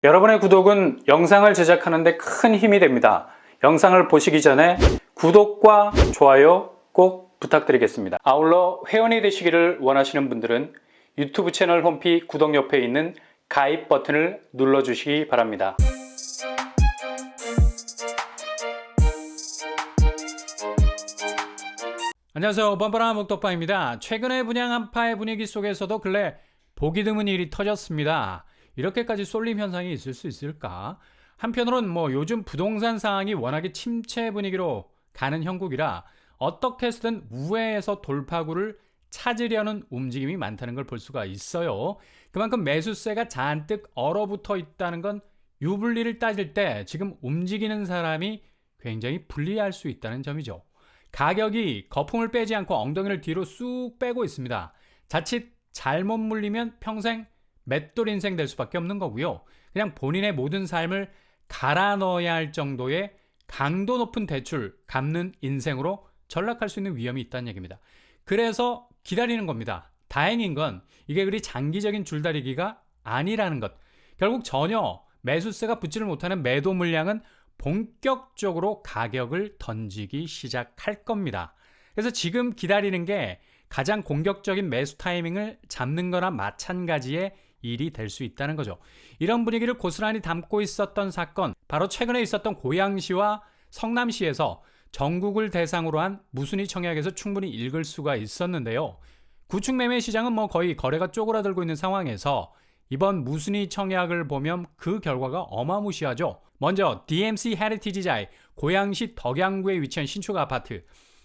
여러분의 구독은 영상을 제작하는 데 큰 힘이 됩니다. 영상을 보시기 전에 구독과 좋아요 꼭 부탁드리겠습니다. 아울러 회원이 되시기를 원하시는 분들은 유튜브 채널 홈피 구독 옆에 있는 가입 버튼을 눌러주시기 바랍니다. 안녕하세요, 뻔뻔한 목덕파입니다. 최근에 분양 한파의 분위기 속에서도 근래 보기 드문 일이 터졌습니다. 이렇게까지 쏠림 현상이 있을 수 있을까? 한편으론 요즘 부동산 상황이 워낙에 침체 분위기로 가는 형국이라 어떻게 해서든 우회에서 돌파구를 찾으려는 움직임이 많다는 걸 볼 수가 있어요. 그만큼 매수세가 잔뜩 얼어붙어 있다는 건 유불리를 따질 때 지금 움직이는 사람이 굉장히 불리할 수 있다는 점이죠. 가격이 거품을 빼지 않고 엉덩이를 뒤로 쑥 빼고 있습니다. 자칫 잘못 물리면 평생 맷돌 인생 될 수밖에 없는 거고요. 그냥 본인의 모든 삶을 갈아 넣어야 할 정도의 강도 높은 대출 갚는 인생으로 전락할 수 있는 위험이 있다는 얘기입니다. 그래서 기다리는 겁니다. 다행인 건 이게 그리 장기적인 줄다리기가 아니라는 것. 결국 전혀 매수세가 붙지를 못하는 매도 물량은 본격적으로 가격을 던지기 시작할 겁니다. 그래서 지금 기다리는 게 가장 공격적인 매수 타이밍을 잡는 거나 마찬가지의 일이 될 수 있다는 거죠. 이런 분위기를 고스란히 담고 있었던 사건, 바로 최근에 있었던 고양시와 성남시에서 전국을 대상으로 한 무순위 청약에서 충분히 읽을 수가 있었는데요. 구축 매매 시장은 거의 거래가 쪼그라들고 있는 상황에서 이번 무순위 청약을 보면 그 결과가 어마무시하죠. 먼저 DMC 헤리티지자의 고양시 덕양구에 위치한 신축 아파트,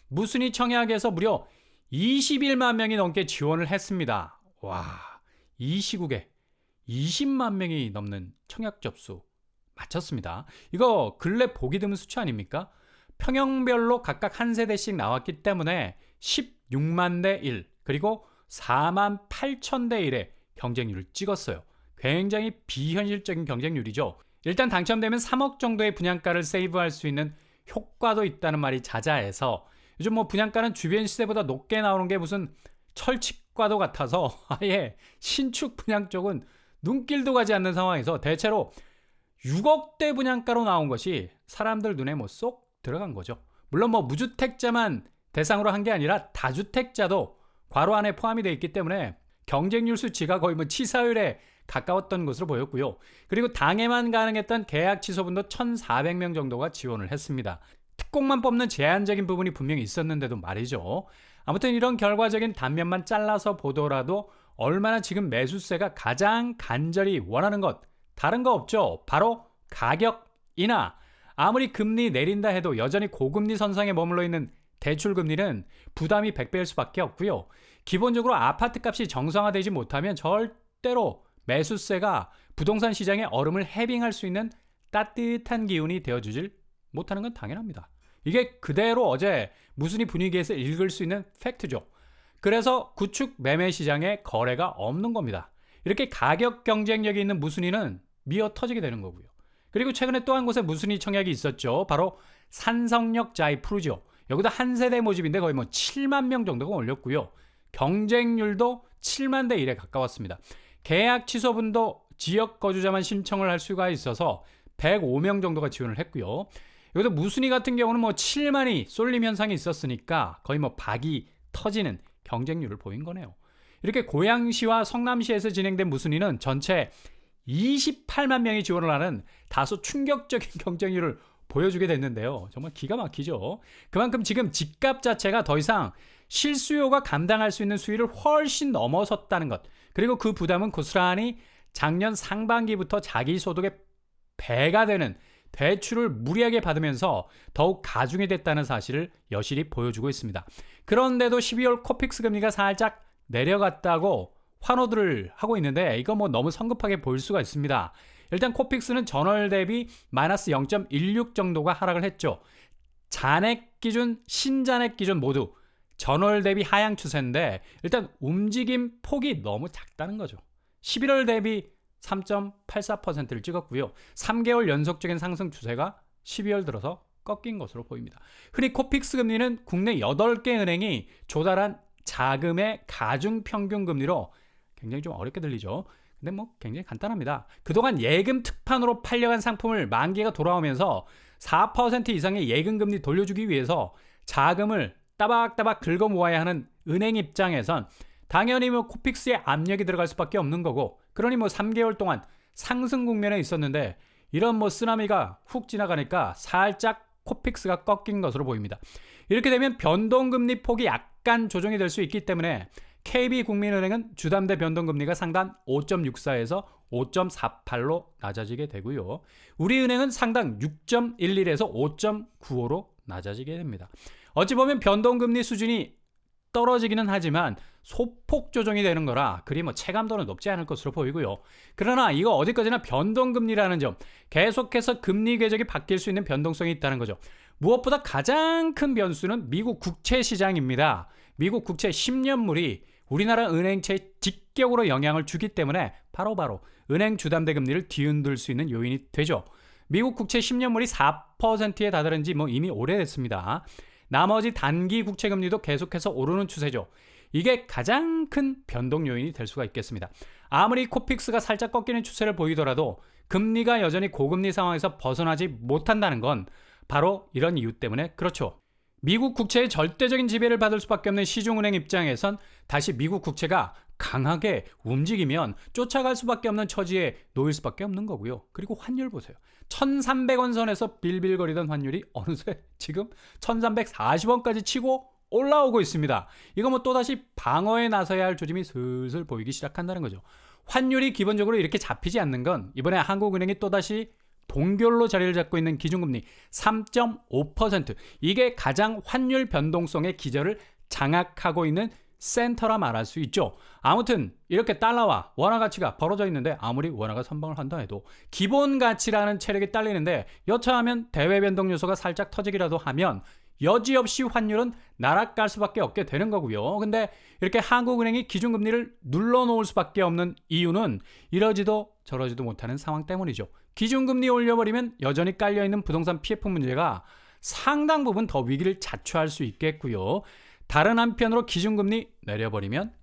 무순위 청약에서 무려 21만 명이 넘게 지원을 했습니다. 와, 이 시국에 20만 명이 넘는 청약 접수 마쳤습니다. 이거 근래 보기 드문 수치 아닙니까? 평형별로 각각 한 세대씩 나왔기 때문에 16만 대 1, 그리고 4만 8천 대 1의 경쟁률을 찍었어요. 굉장히 비현실적인 경쟁률이죠. 일단 당첨되면 3억 정도의 분양가를 세이브할 수 있는 효과도 있다는 말이 자자해서 요즘 분양가는 주변 시세보다 높게 나오는 게 무슨 철칙과도 같아서 아예 신축 분양 쪽은 눈길도 가지 않는 상황에서 대체로 6억대 분양가로 나온 것이 사람들 눈에 쏙 들어간 거죠. 물론 무주택자만 대상으로 한 게 아니라 다주택자도 괄호 안에 포함이 되어 있기 때문에 경쟁률 수치가 거의 치사율에 가까웠던 것으로 보였고요. 그리고 당해만 가능했던 계약 취소분도 1,400명 정도가 지원을 했습니다. 특공만 뽑는 제한적인 부분이 분명히 있었는데도 말이죠. 아무튼 이런 결과적인 단면만 잘라서 보더라도 얼마나 지금 매수세가 가장 간절히 원하는 것, 다른 거 없죠. 바로 가격 인하. 아무리 금리 내린다 해도 여전히 고금리 선상에 머물러 있는 대출금리는 부담이 100배일 수밖에 없고요. 기본적으로 아파트 값이 정상화되지 못하면 절대로 매수세가 부동산 시장의 얼음을 해빙할 수 있는 따뜻한 기운이 되어주질 못하는 건 당연합니다. 이게 그대로 어제 무순위 분위기에서 읽을 수 있는 팩트죠. 그래서 구축 매매 시장에 거래가 없는 겁니다. 이렇게 가격 경쟁력이 있는 무순위는 미어 터지게 되는 거고요. 그리고 최근에 또 한 곳에 무순위 청약이 있었죠. 바로 산성역 자이 푸르지오. 여기도 한 세대 모집인데 거의 7만 명 정도가 올렸고요. 경쟁률도 7만 대 1에 가까웠습니다. 계약 취소분도 지역 거주자만 신청을 할 수가 있어서 105명 정도가 지원을 했고요. 여기서 무순위 같은 경우는 7만이 쏠림 현상이 있었으니까 거의 박이 터지는 경쟁률을 보인 거네요. 이렇게 고양시와 성남시에서 진행된 무순위는 전체 28만 명이 지원을 하는 다소 충격적인 경쟁률을 보여주게 됐는데요. 정말 기가 막히죠. 그만큼 지금 집값 자체가 더 이상 실수요가 감당할 수 있는 수위를 훨씬 넘어섰다는 것. 그리고 그 부담은 고스란히 작년 상반기부터 자기 소득의 배가 되는 대출을 무리하게 받으면서 더욱 가중이 됐다는 사실을 여실히 보여주고 있습니다. 그런데도 12월 코픽스 금리가 살짝 내려갔다고 환호들을 하고 있는데 이거 너무 성급하게 보일 수가 있습니다. 일단 코픽스는 전월 대비 마이너스 0.16 정도가 하락을 했죠. 잔액 기준, 신잔액 기준 모두 전월 대비 하향 추세인데 일단 움직임 폭이 너무 작다는 거죠. 11월 대비 3.84%를 찍었고요. 3개월 연속적인 상승 추세가 12월 들어서 꺾인 것으로 보입니다. 흔히 코픽스 금리는 국내 8개 은행이 조달한 자금의 가중평균 금리로 굉장히 좀 어렵게 들리죠. 근데 뭐 굉장히 간단합니다. 그동안 예금 특판으로 팔려간 상품을 만기가 돌아오면서 4% 이상의 예금 금리 돌려주기 위해서 자금을 따박따박 긁어 모아야 하는 은행 입장에선 당연히 뭐 코픽스에 압력이 들어갈 수밖에 없는 거고, 그러니 뭐 3개월 동안 상승 국면에 있었는데 이런 뭐 쓰나미가 훅 지나가니까 살짝 코픽스가 꺾인 것으로 보입니다. 이렇게 되면 변동금리 폭이 약간 조정이 될 수 있기 때문에 KB국민은행은 주담대 변동금리가 상단 5.64에서 5.48로 낮아지게 되고요. 우리은행은 상당 6.11에서 5.95로 낮아지게 됩니다. 어찌 보면 변동금리 수준이 떨어지기는 하지만 소폭 조정이 되는 거라 그리 뭐 체감도는 높지 않을 것으로 보이고요. 그러나 이거 어디까지나 변동금리라는 점, 계속해서 금리 궤적이 바뀔 수 있는 변동성이 있다는 거죠. 무엇보다 가장 큰 변수는 미국 국채 시장입니다. 미국 국채 10년물이 우리나라 은행채에 직격으로 영향을 주기 때문에 바로바로 은행 주담대 금리를 뒤흔들 수 있는 요인이 되죠. 미국 국채 10년물이 4%에 다다른 지 뭐 이미 오래됐습니다. 나머지 단기 국채 금리도 계속해서 오르는 추세죠. 이게 가장 큰 변동 요인이 될 수가 있겠습니다. 아무리 코픽스가 살짝 꺾이는 추세를 보이더라도 금리가 여전히 고금리 상황에서 벗어나지 못한다는 건 바로 이런 이유 때문에 그렇죠. 미국 국채의 절대적인 지배를 받을 수밖에 없는 시중은행 입장에선 다시 미국 국채가 강하게 움직이면 쫓아갈 수밖에 없는 처지에 놓일 수밖에 없는 거고요. 그리고 환율 보세요. 1,300원 선에서 빌빌거리던 환율이 어느새 지금 1,340원까지 치고 올라오고 있습니다. 이거 뭐 또다시 방어에 나서야 할 조짐이 슬슬 보이기 시작한다는 거죠. 환율이 기본적으로 이렇게 잡히지 않는 건 이번에 한국은행이 또다시 동결로 자리를 잡고 있는 기준금리 3.5%, 이게 가장 환율 변동성의 기저를 장악하고 있는 센터라 말할 수 있죠. 아무튼 이렇게 달러와 원화 가치가 벌어져 있는데 아무리 원화가 선방을 한다 해도 기본 가치라는 체력이 딸리는데 여차하면 대외 변동 요소가 살짝 터지기라도 하면 여지없이 환율은 날아갈 수밖에 없게 되는 거고요. 근데 이렇게 한국은행이 기준금리를 눌러놓을 수밖에 없는 이유는 이러지도 저러지도 못하는 상황 때문이죠. 기준금리 올려버리면 여전히 깔려있는 부동산 PF 문제가 상당 부분 더 위기를 자초할 수 있겠고요. 다른 한편으로 기준금리 내려버리면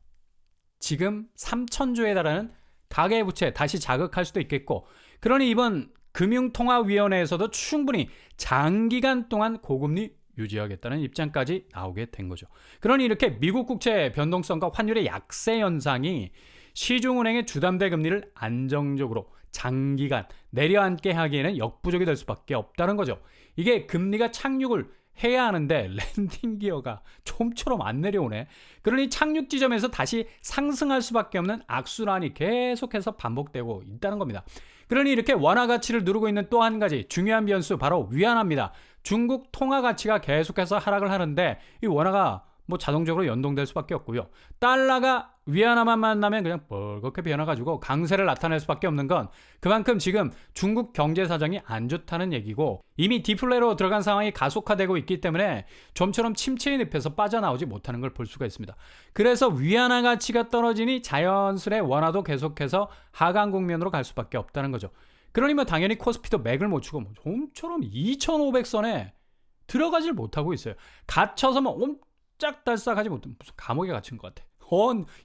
지금 3,000조에 달하는 가계부채 다시 자극할 수도 있겠고, 그러니 이번 금융통화위원회에서도 충분히 장기간 동안 고금리 유지하겠다는 입장까지 나오게 된 거죠. 그러니 이렇게 미국 국채 변동성과 환율의 약세 현상이 시중은행의 주담대 금리를 안정적으로 장기간 내려앉게 하기에는 역부족이 될 수밖에 없다는 거죠. 이게 금리가 착륙을 해야 하는데 랜딩 기어가 좀처럼 안 내려오네. 그러니 착륙 지점에서 다시 상승할 수밖에 없는 악순환이 계속해서 반복되고 있다는 겁니다. 그러니 이렇게 원화 가치를 누르고 있는 또 한 가지 중요한 변수, 바로 위안화입니다. 중국 통화 가치가 계속해서 하락을 하는데 이 원화가 뭐 자동적으로 연동될 수밖에 없고요. 달러가 위안화만 만나면 그냥 뻘겋게 변해가지고 강세를 나타낼 수밖에 없는 건 그만큼 지금 중국 경제 사정이 안 좋다는 얘기고, 이미 디플레로 들어간 상황이 가속화되고 있기 때문에 좀처럼 침체의 늪에서 빠져나오지 못하는 걸 볼 수가 있습니다. 그래서 위안화 가치가 떨어지니 자연스레 원화도 계속해서 하강 국면으로 갈 수밖에 없다는 거죠. 그러니 뭐 당연히 코스피도 맥을 못 추고 좀처럼 2,500선에 들어가질 못하고 있어요. 갇혀서 뭐 옴짝달싹하지 못해 무슨 감옥에 갇힌 것 같아.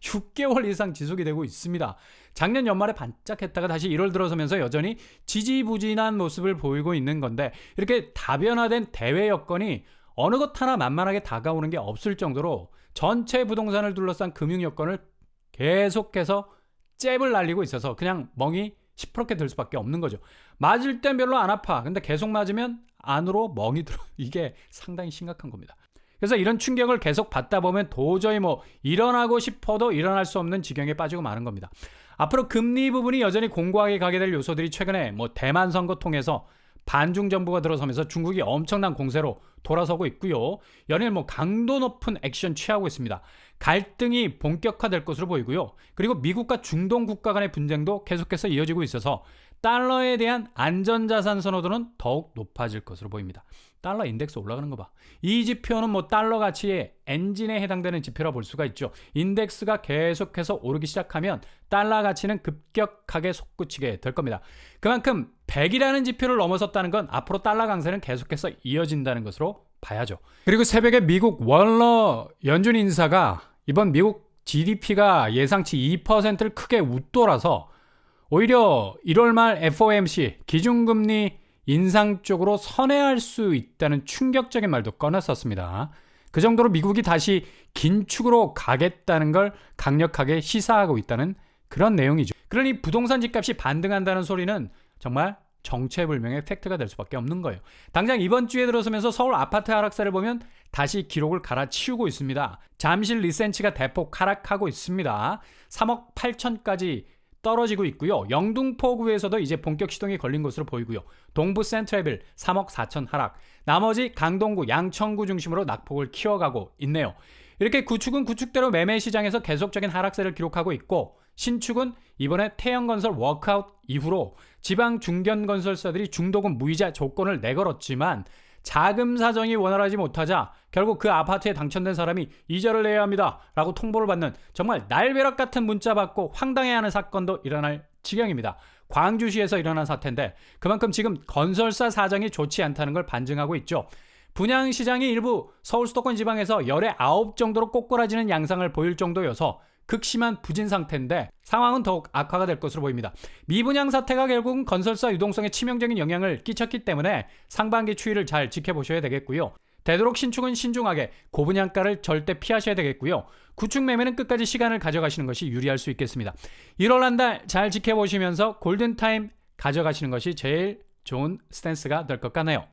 6개월 이상 지속이 되고 있습니다. 작년 연말에 반짝했다가 다시 1월 들어서면서 여전히 지지부진한 모습을 보이고 있는 건데, 이렇게 다변화된 대외 여건이 어느 것 하나 만만하게 다가오는 게 없을 정도로 전체 부동산을 둘러싼 금융 여건을 계속해서 잽을 날리고 있어서 그냥 멍이 시퍼렇게 들 수밖에 없는 거죠. 맞을 땐 별로 안 아파. 근데 계속 맞으면 안으로 멍이 들어. 이게 상당히 심각한 겁니다. 그래서 이런 충격을 계속 받다 보면 도저히 뭐 일어나고 싶어도 일어날 수 없는 지경에 빠지고 마는 겁니다. 앞으로 금리 부분이 여전히 공고하게 가게 될 요소들이 최근에 뭐 대만 선거 통해서 반중 정부가 들어서면서 중국이 엄청난 공세로 돌아서고 있고요. 연일 뭐 강도 높은 액션 취하고 있습니다. 갈등이 본격화될 것으로 보이고요. 그리고 미국과 중동 국가 간의 분쟁도 계속해서 이어지고 있어서 달러에 대한 안전자산 선호도는 더욱 높아질 것으로 보입니다. 달러 인덱스 올라가는 거 봐. 이 지표는 뭐 달러 가치의 엔진에 해당되는 지표라 볼 수가 있죠. 인덱스가 계속해서 오르기 시작하면 달러 가치는 급격하게 솟구치게 될 겁니다. 그만큼 100이라는 지표를 넘어섰다는 건 앞으로 달러 강세는 계속해서 이어진다는 것으로 봐야죠. 그리고 새벽에 미국 월러 연준 인사가 이번 미국 GDP가 예상치 2%를 크게 웃돌아서 오히려 1월 말 FOMC 기준금리 인상 쪽으로 선회할 수 있다는 충격적인 말도 꺼냈었습니다. 그 정도로 미국이 다시 긴축으로 가겠다는 걸 강력하게 시사하고 있다는 그런 내용이죠. 그러니 부동산 집값이 반등한다는 소리는 정말 정체불명의 팩트가 될 수밖에 없는 거예요. 당장 이번 주에 들어서면서 서울 아파트 하락세를 보면 다시 기록을 갈아치우고 있습니다. 잠실 리센치가 대폭 하락하고 있습니다. 3억 8천까지 떨어지고 있고요. 영등포구에서도 이제 본격 시동이 걸린 것으로 보이고요. 동부 센트레빌 3억 4천 하락, 나머지 강동구, 양천구 중심으로 낙폭을 키워가고 있네요. 이렇게 구축은 구축대로 매매 시장에서 계속적인 하락세를 기록하고 있고, 신축은 이번에 태영건설 워크아웃 이후로 지방 중견건설사들이 중도금 무이자 조건을 내걸었지만 자금 사정이 원활하지 못하자 결국 그 아파트에 당첨된 사람이 이자를 내야 합니다 라고 통보를 받는 정말 날벼락 같은 문자 받고 황당해하는 사건도 일어날 지경입니다. 광주시에서 일어난 사태인데 그만큼 지금 건설사 사정이 좋지 않다는 걸 반증하고 있죠. 분양시장이 일부 서울 수도권 지방에서 열의 9 정도로 꼬꾸라지는 양상을 보일 정도여서 극심한 부진 상태인데 상황은 더욱 악화가 될 것으로 보입니다. 미분양 사태가 결국은 건설사 유동성에 치명적인 영향을 끼쳤기 때문에 상반기 추이를 잘 지켜보셔야 되겠고요. 되도록 신축은 신중하게 고분양가를 절대 피하셔야 되겠고요. 구축 매매는 끝까지 시간을 가져가시는 것이 유리할 수 있겠습니다. 1월 한 달 잘 지켜보시면서 골든타임 가져가시는 것이 제일 좋은 스탠스가 될 것 같네요.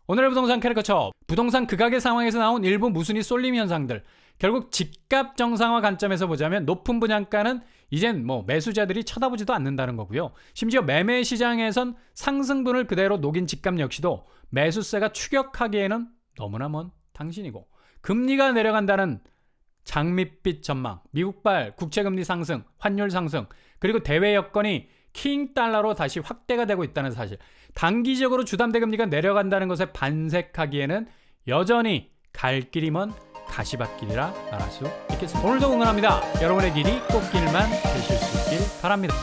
오늘의 부동산 캐리커처, 부동산 극악의 상황에서 나온 일부 무순위 쏠림 현상들. 결국 집값 정상화 관점에서 보자면 높은 분양가는 이젠 매수자들이 쳐다보지도 않는다는 거고요. 심지어 매매 시장에선 상승분을 그대로 녹인 집값 역시도 매수세가 추격하기에는 너무나 먼 당신이고, 금리가 내려간다는 장밋빛 전망, 미국발 국채금리 상승, 환율 상승, 그리고 대외 여건이 킹 달러로 다시 확대가 되고 있다는 사실, 단기적으로 주담대 금리가 내려간다는 것에 반색하기에는 여전히 갈 길이 먼 가시밭길이라 말할 수 있겠습니다. 오늘도 응원합니다. 여러분의 길이 꽃길만 되실 수 있길 바랍니다.